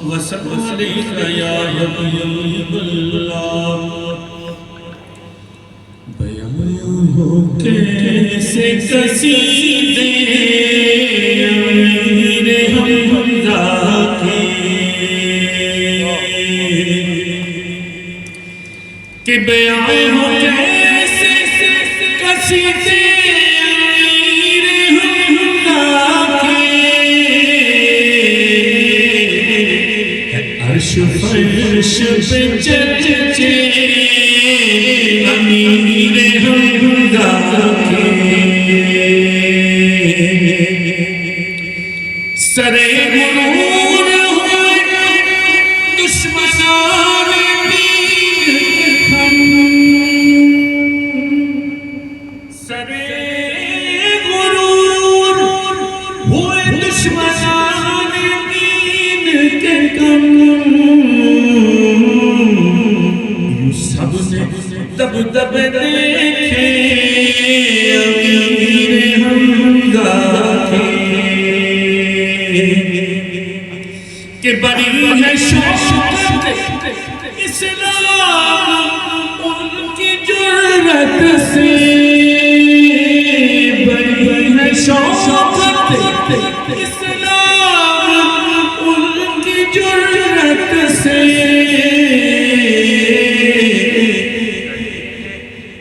وسلم یا حبیب اللہ بیان ہو کیسے قصیدے امیر حمزہ کے کہ بیان ہو کیسے قصیدے امیر حمزہ کے عرش فرش پہ چرچے امیر حمزہ کے سرے غرور ہوئے دشمنان دین ہم سرے غرور ہوئے دشمنان دین کے کم یوں سب نے دب دب دیکھے امیر حمزہ کے کہ بڑی ہے شوقت اسلام ان کی جرت سے بڑی ہے شوقت اسلام ان کی جرت سے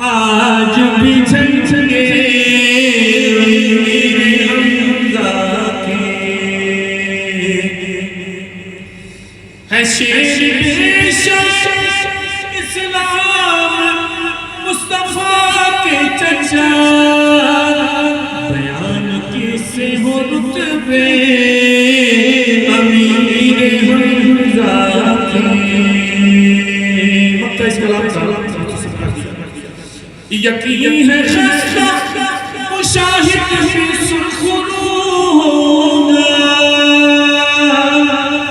آج بھی جھنجھنے امیر حمزہ کے ہے شیر اسلام مصطفیٰ کے چچا بیان کیسے ہو رتبے امیر حمزہ کے مکہ اس کلام یقین ہے خستہ مشاہد بھی سرخرو ہوگا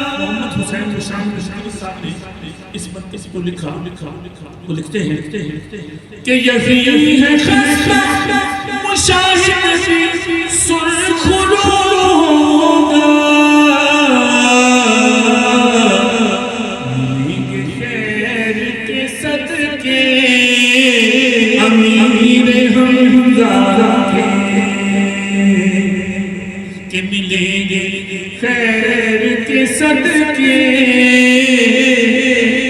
محمد حسین شاہد صاحب نے اس بات کو لکھا وہ لکھتے ہیں کہ یقین ہے خستہ مشاہد بھی سرخرو ہوگا نیک خیر کے صدقے امیر حمزہ کے کہ ملیں گے خیر کے صدقے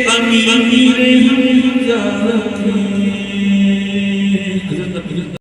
امیر حمزہ کے